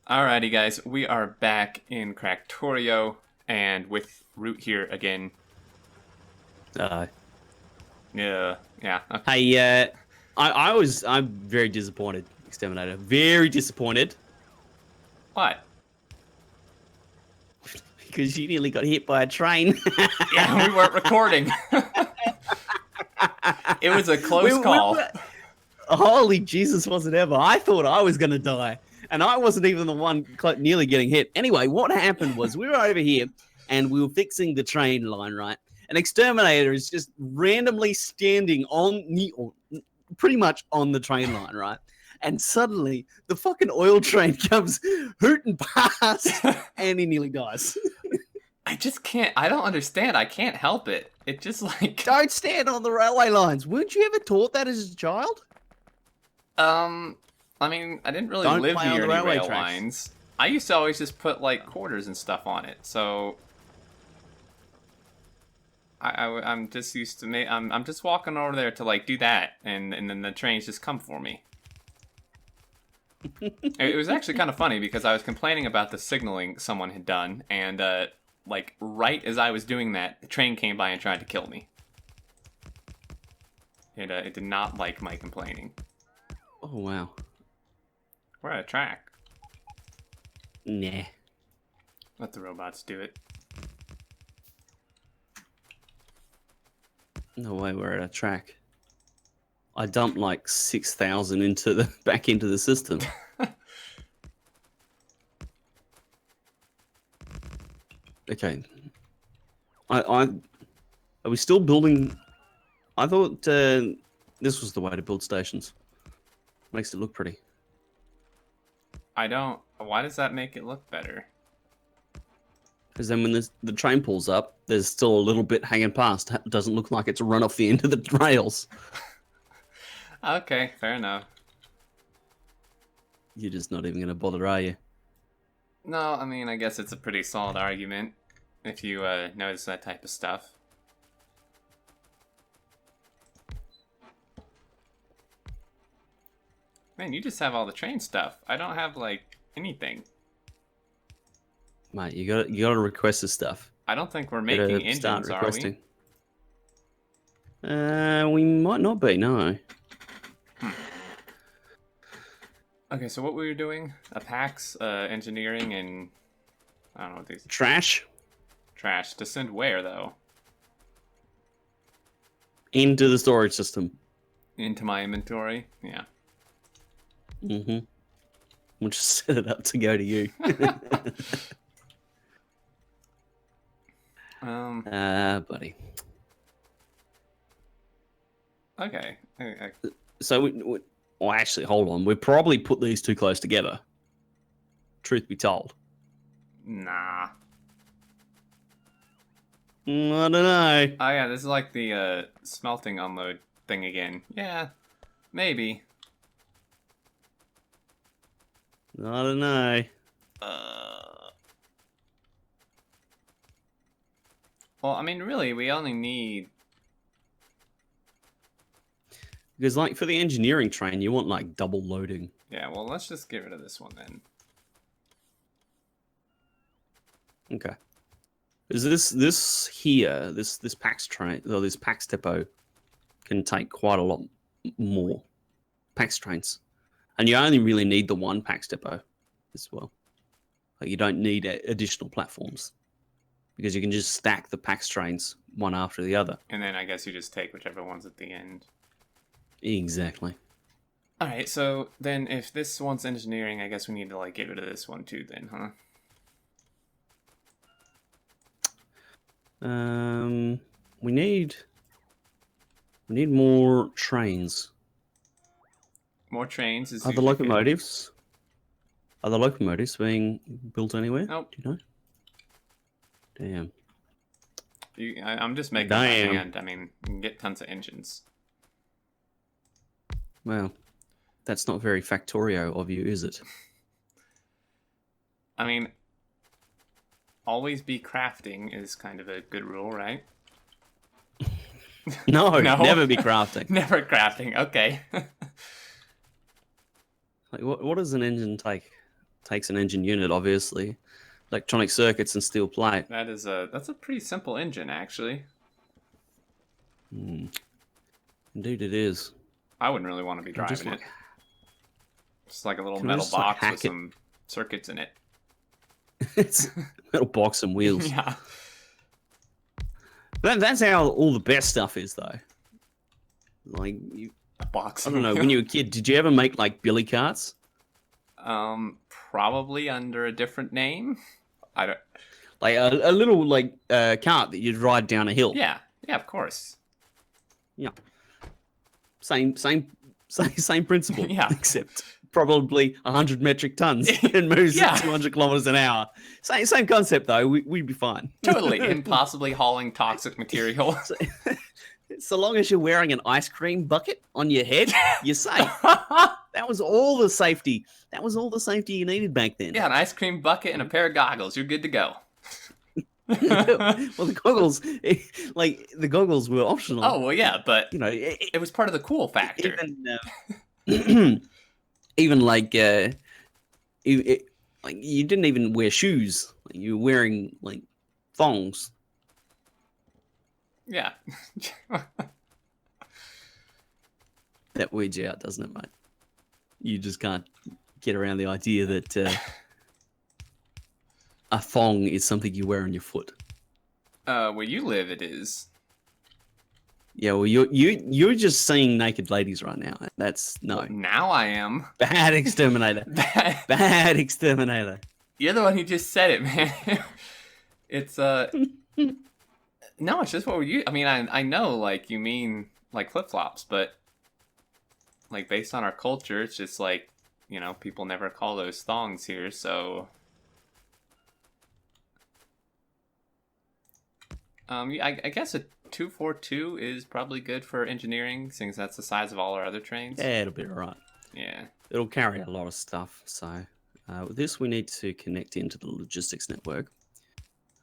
Alrighty, guys, we are back in Cracktorio, and with Root here again. Uh, Yeah. Okay. hey, I'm very disappointed, Exterminator. Very disappointed What? because you nearly got hit by a train. Yeah, we weren't recording. It was a close call. Holy Jesus, was it ever? I thought I was going to die, and I wasn't even the one nearly getting hit. Anyway, what happened was we were over here, and we were fixing the train line, right? An Exterminator is just randomly standing pretty much on the train line, right? And suddenly the fucking oil train comes hooting past and he nearly dies. I just can't. I don't understand. I can't help it. It just like. Don't stand on the railway lines. Weren't you ever taught that as a child? I mean, I didn't really Don't live play on near the any railway rail tracks. lines. I used to always just put like quarters and stuff on it, so. I'm just used to I'm just walking over there to like do that, and then the trains just come for me. It was actually kind of funny because I was complaining about the signaling someone had done, and like right as I was doing that, the train came by and tried to kill me. It did not like my complaining. Oh, wow. We're at a track. Nah. Let the robots do it. No way we're at a track. I dumped like 6,000 back into the system. Okay. Are we still building? I thought this was the way to build stations. Makes it look pretty. I don't. Why does that make it look better? Because then when the train pulls up, there's still a little bit hanging past. It doesn't look like it's run off the end of the rails. Okay, fair enough. You're just not even going to bother, are you? No, I mean, I guess it's a pretty solid argument if you notice that type of stuff. Man, you just have all the train stuff. I don't have, like, anything. Mate, you gotta request this stuff. I don't think we're making engines, are we? We might not be, no. Okay, so what were you doing? A PAX, engineering, and... I don't know what these... Trash? Trash. To send where, though? Into the storage system. Into my inventory? Yeah. Mm-hmm. We'll just set it up to go to you. Buddy. Okay. So, well, actually, hold on. We probably put these too close together. Truth be told. Nah. I don't know. Oh, yeah, this is like the smelting unload thing again. Yeah, maybe. I don't know. Well, I mean, really, we only need... Because, like, for the engineering train, you want, like, double loading. Yeah, well, let's just get rid of this one then. Okay. Is this here, this PAX train, or this PAX depot can take quite a lot more PAX trains. And you only really need the one PAX depot as well. Like, you don't need additional platforms. Because you can just stack the PAX trains one after the other. And then I guess you just take whichever one's at the end. Exactly. Alright, so then if this one's engineering, I guess we need to, like, get rid of this one too then, huh? We need more trains. More trains is Are the locomotives being built anywhere? Nope. Do you know? Damn. I'm just making my hand. I mean, you can get tons of engines. Well, that's not very Factorio of you, is it? I mean, always be crafting is kind of a good rule, right? No, No? never be crafting. Never crafting, okay. Like, what does an engine take? Takes an engine unit, obviously. Electronic circuits and steel plate. That's a pretty simple engine, actually. Indeed it is. I wouldn't really want to be driving it. Just like a little Can we metal just, like, box hack with it? some circuits in it. It's a metal box and wheels. Yeah. That's how all the best stuff is, though. Like, A box. I don't know, when you were a kid, did you ever make, like, billy carts? Probably under a different name. I don't. Like, a little, like, cart that you'd ride down a hill. Yeah, of course. Yeah. Same principle. Yeah. Except probably 100 metric tons and moves Yeah. at 200 kilometers an hour. Same concept, though. We'd be fine. Totally. Impossibly hauling toxic material. So long as you're wearing an ice cream bucket on your head, you're safe. That was all the safety. That was all the safety you needed back then. Yeah, an ice cream bucket and a pair of goggles. You're good to go. Well, the goggles, the goggles were optional. Oh, well, yeah, but You know, it was part of the cool factor. even like like you didn't even wear shoes. Like, you were wearing like thongs. Yeah. That weirds you out, doesn't it, mate? You just can't get around the idea that a thong is something you wear on your foot. Where you live, it is. Yeah, well, you're just seeing naked ladies right now. That's no Now I am. bad exterminator. Bad exterminator. You're the one who just said it, man. It's no, it's just what we use. I mean, I know, like, you mean like flip flops, but like based on our culture, it's just like, you know, people never call those thongs here, so. I guess a 242 is probably good for engineering, since that's the size of all our other trains. Yeah, it'll be alright. Yeah. It'll carry a lot of stuff. So with this, we need to connect into the logistics network.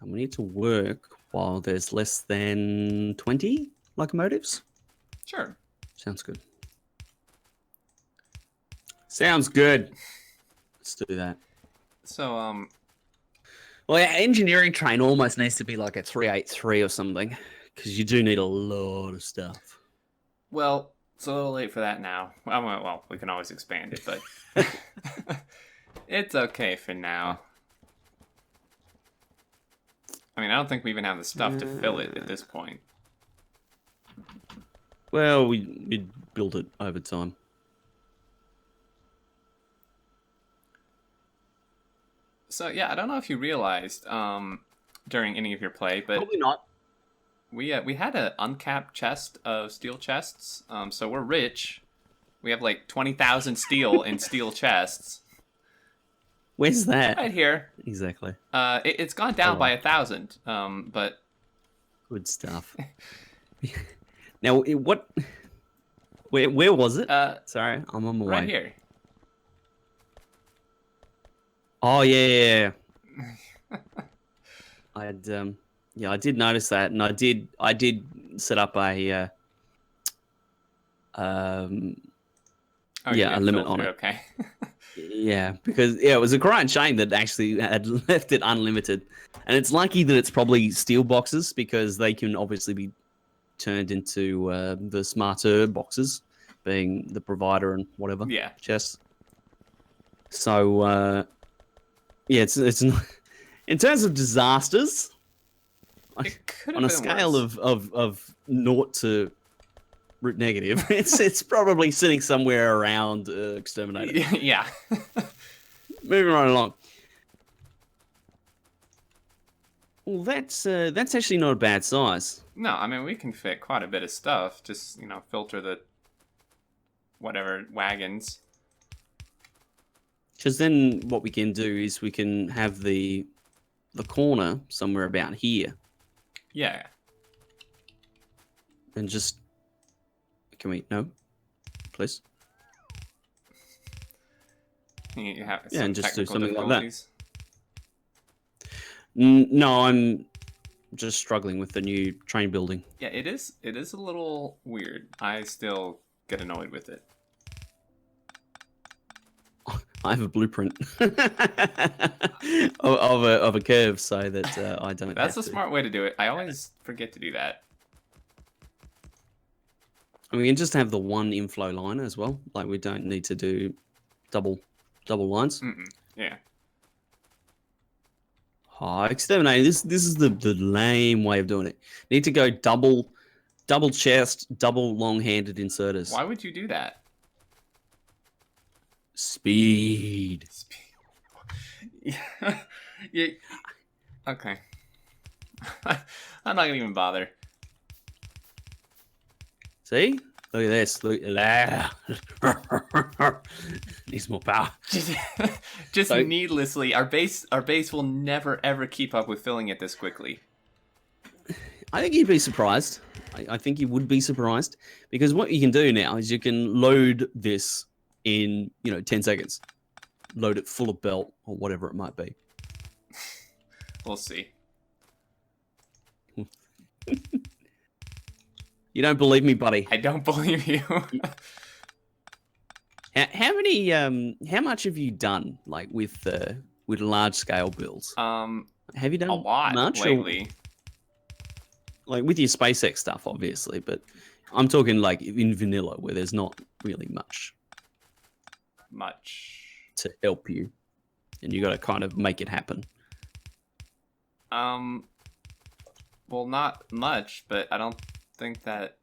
And we need to work while there's less than 20 locomotives. Sure. Sounds good. Sounds good. Let's do that. So, Well, yeah, engineering train almost needs to be like a 383 or something, because you do need a lot of stuff. well, it's a little late for that now. Well, we can always expand it, but it's okay for now. I mean, I don't think we even have the stuff to fill it at this point. Well, we build it over time. So yeah, I don't know if you realized during any of your play, but Probably not. we had an uncapped chest of steel chests. So we're rich. We have like 20,000 steel in steel chests. Where's that? Right here. Exactly. It's gone down by 1,000. But Good stuff. Now, what? Where was it? Sorry, I'm on my way. right here. Oh yeah. I had I did notice that, and I did set up a Oh, yeah, a limit on filter, it. Okay. Yeah, because it was a crying shame that actually had left it unlimited, and it's lucky that it's probably steel boxes, because they can obviously be turned into the smarter boxes, being the provider and whatever. Yeah. Chests. So yeah, it's in terms of disasters, It could have on a been scale worse. of naught to root negative, it's probably sitting somewhere around exterminator. Yeah. Moving right along. Well, that's actually not a bad size. No, I mean, we can fit quite a bit of stuff. Just, you know, filter the whatever wagons. Because then what we can do is we can have the corner somewhere about here, Yeah. and just can we please. You have Yeah, some and just do technical something like that. difficulties. No, I'm just struggling with the new train building. Yeah, it is a little weird. I still get annoyed with it. I have a blueprint of a curve so that I don't. That's a have to. smart way to do it. I always forget to do that. And we can just have the one inflow line as well. Like we don't need to do double lines. Yeah. Oh, exterminate. This is the lame way of doing it. Need to go double chest, double long-handed inserters. Why would you do that? Speed. Yeah. Yeah. Okay. I'm not gonna even bother. See? Look at this. Look at that. Needs more power. Just needlessly, our base will never ever keep up with filling it this quickly. I think you'd be surprised. I think you would be surprised because what you can do now is you can load this in 10 seconds. Load it full of belt or whatever it might be. We'll see. You don't believe me, buddy? I don't believe you. How much have you done like with large scale builds? Have you done a lot much lately? Like with your SpaceX stuff, obviously, but I'm talking like in vanilla where there's not really much to help you, and you got to kind of make it happen. Well, not much, but I don't think that.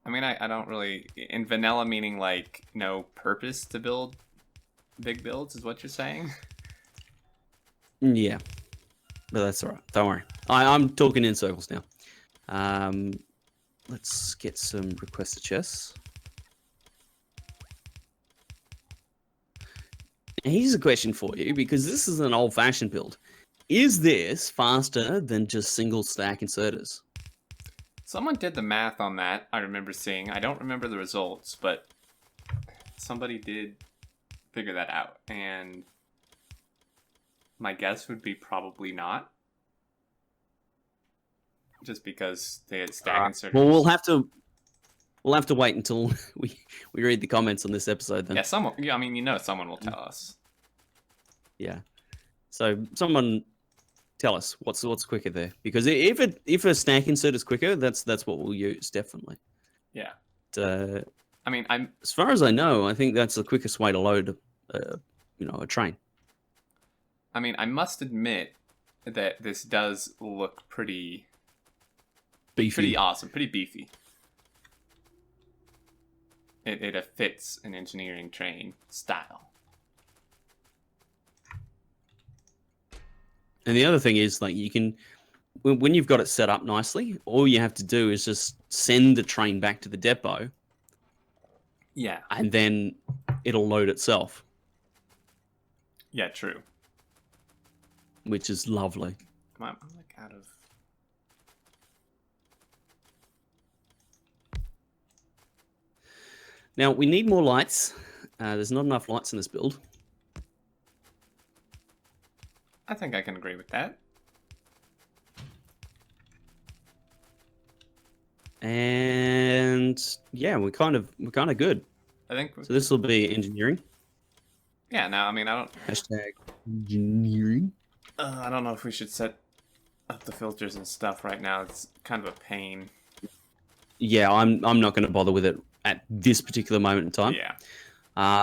I mean, I don't really in vanilla meaning like no purpose to build big builds is what you're saying. Yeah, but that's all right. Don't worry. I'm talking in circles now. Let's get some requested chests. Here's a question for you, because this is an old-fashioned build. Is this faster than just single stack inserters? Someone did the math on that, I remember seeing. I don't remember the results, but somebody did figure that out. And my guess would be probably not. Just because they had stack inserters. Well, we'll have to wait until we read the comments on this episode then. Yeah, someone. Yeah, I mean, someone will tell us. Yeah. So someone tell us what's quicker there, because if a stack insert is quicker, that's what we'll use definitely. Yeah. I mean, as far as I know, I think that's the quickest way to load, a train. I mean, I must admit that this does look pretty beefy, pretty awesome, pretty beefy. It fits an engineering train style. And the other thing is, like, you can, when you've got it set up nicely, all you have to do is just send the train back to the depot. Yeah. And then it'll load itself. Yeah, true. Which is lovely. Come on, I'm like out of... Now, we need more lights. There's not enough lights in this build. I think I can agree with that. And yeah, we're kind of good. I think so. This will be engineering. Yeah. Now, I mean, I don't. Hashtag engineering. I don't know if we should set up the filters and stuff right now. It's kind of a pain. Yeah, I'm not going to bother with it at this particular moment in time. Yeah.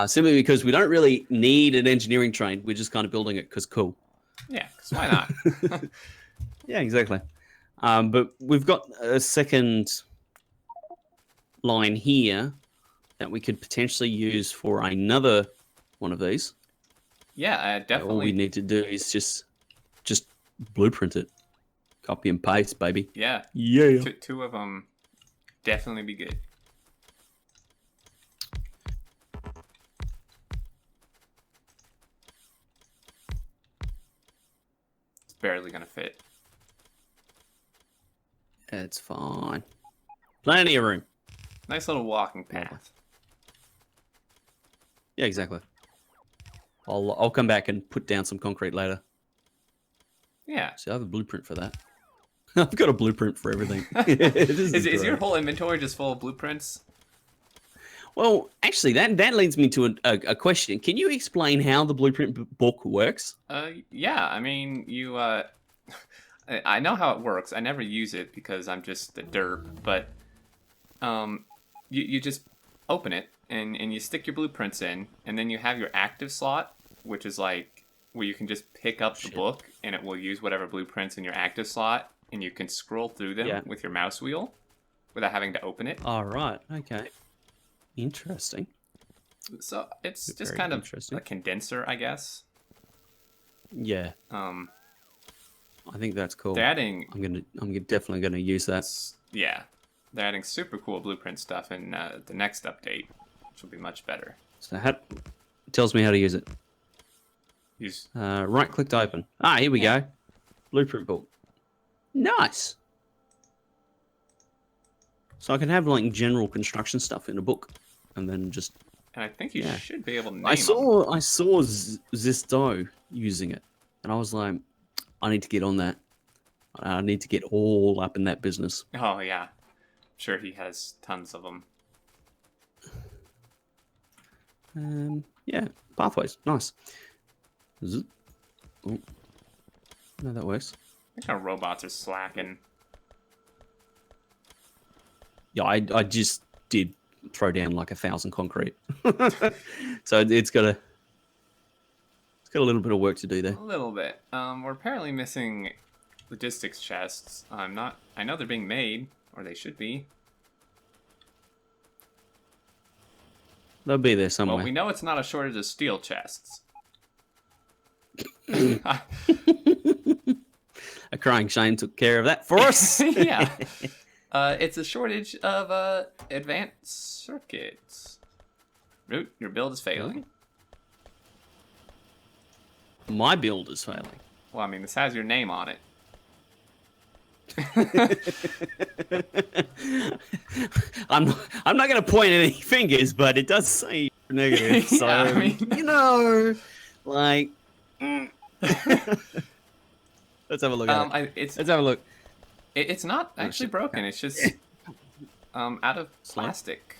Simply because we don't really need an engineering train. We're just kind of building it because cool. Yeah, because why not? Yeah, exactly. But we've got a second line here that we could potentially use for another one of these. Yeah, definitely. All we need to do is just blueprint it. Copy and paste, baby. Yeah. Yeah. Two of them definitely be good. It's barely going to fit. It's fine. Plenty of room. Nice little walking path. Yeah, exactly. I'll come back and put down some concrete later. Yeah. So I have a blueprint for that. I've got a blueprint for everything. Is your whole inventory just full of blueprints? Well, actually, that leads me to a question. Can you explain how the blueprint book works? Yeah. I mean, you. I know how it works. I never use it because I'm just the derp. But you just open it and you stick your blueprints in, and then you have your active slot, which is like where you can just pick up the book and it will use whatever blueprints in your active slot, and you can scroll through them with your mouse wheel without having to open it. All right. Okay. Interesting. So it's just kind of a condenser, I guess. Yeah. I think that's cool. They're adding. I'm definitely gonna use that. Yeah, they're adding super cool blueprint stuff in the next update, which will be much better. So tells me how to use it. Use right click to open. Here we go. Blueprint book. Nice. So I can have like general construction stuff in a book, and then just. And I think you should be able to name I saw Zisto using it, and I was like, I need to get on that. I need to get all up in that business. Oh yeah, I'm sure he has tons of them. Yeah, pathways, nice. Oh, no, that works. I think our robots are slacking. Yeah, I just did throw down like 1,000 concrete, so it's got a little bit of work to do there. A little bit. We're apparently missing logistics chests. I know they're being made, or they should be. They'll be there somewhere. Well, we know it's not a shortage of steel chests. A crying shame took care of that for us. Yeah. It's a shortage of advanced circuits. Root, your build is failing. My build is failing. Well, I mean, this has your name on it. I'm not going to point any fingers, but it does say negative. So I mean... like. Let's have a look at it. Let's have a look. It's not actually broken. It's just out of plastic.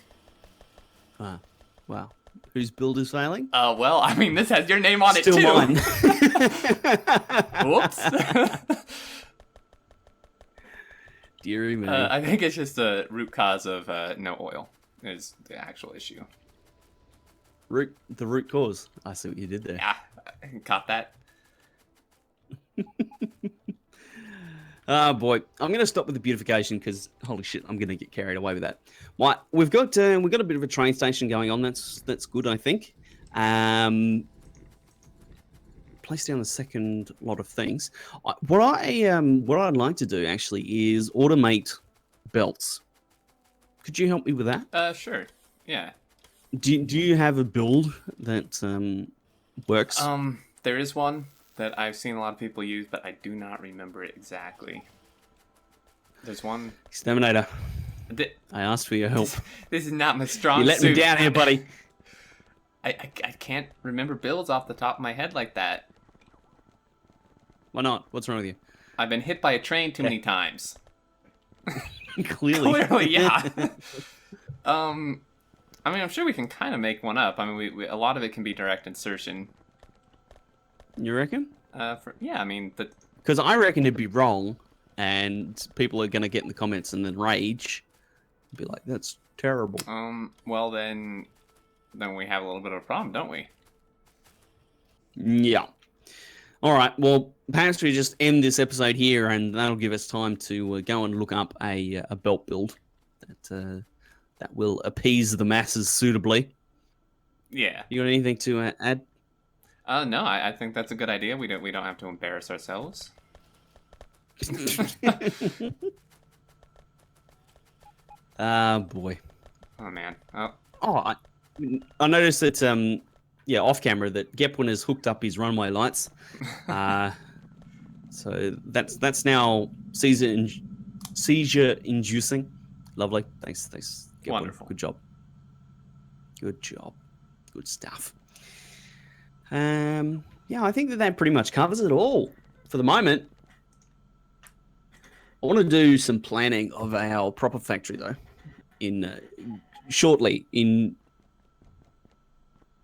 Wow. Whose build is failing? Well, I mean, this has your name on Still it too. Mine. Whoops. Deary me. I think it's just the root cause of no oil is the actual issue. The root cause. I see what you did there. Yeah, I caught that. Oh boy, I'm going to stop with the beautification because holy shit, I'm going to get carried away with that. We've got a bit of a train station going on. That's good, I think. Place down the second lot of things. What I'd like to do actually is automate belts. Could you help me with that? Sure. Yeah. Do you have a build that works? There is one that I've seen a lot of people use, but I do not remember it exactly. There's one. Exterminator. I asked for your help. This is not my strong suit. You let me down here, buddy. I can't remember builds off the top of my head like that. Why not? What's wrong with you? I've been hit by a train too many times. Clearly. Clearly, yeah. I mean, I'm sure we can kind of make one up. I mean, a lot of it can be direct insertion. You reckon? Yeah, I mean, because I reckon it'd be wrong, and people are gonna get in the comments and then rage, be like, "That's terrible." Well, then we have a little bit of a problem, don't we? Yeah. All right. Well, perhaps we just end this episode here, and that'll give us time to go and look up a belt build that will appease the masses suitably. Yeah. You got anything to add? No, I think that's a good idea. We don't have to embarrass ourselves. Boy. Oh man. Oh, I noticed that off camera that Gepwin has hooked up his runway lights. So that's now seizure inducing. Lovely. Thanks. Gepwin. Wonderful. Good job. Good stuff. I think that pretty much covers it all for the moment. I want to do some planning of our proper factory though, in shortly in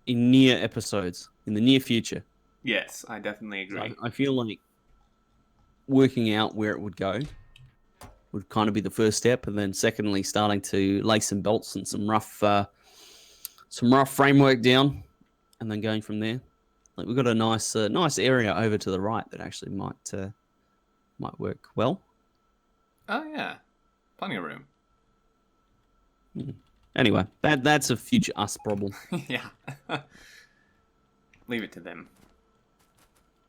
near episodes in the near future. Yes, I definitely agree. So I feel like working out where it would go would kind of be the first step, and then secondly, starting to lay some bolts and some rough framework down, and then going from there. Like we've got a nice area over to the right that actually might work well. Oh yeah, plenty of room. Anyway, that's a future us problem. Yeah. Leave it to them.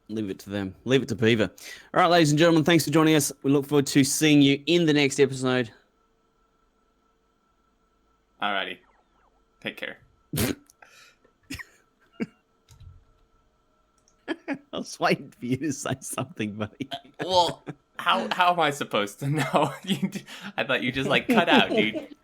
Leave it to them. Leave it to Beaver. All right, ladies and gentlemen, thanks for joining us. We look forward to seeing you in the next episode. Alrighty. Take care. I was waiting for you to say something, buddy. Well, how am I supposed to know? I thought you just like cut out, dude.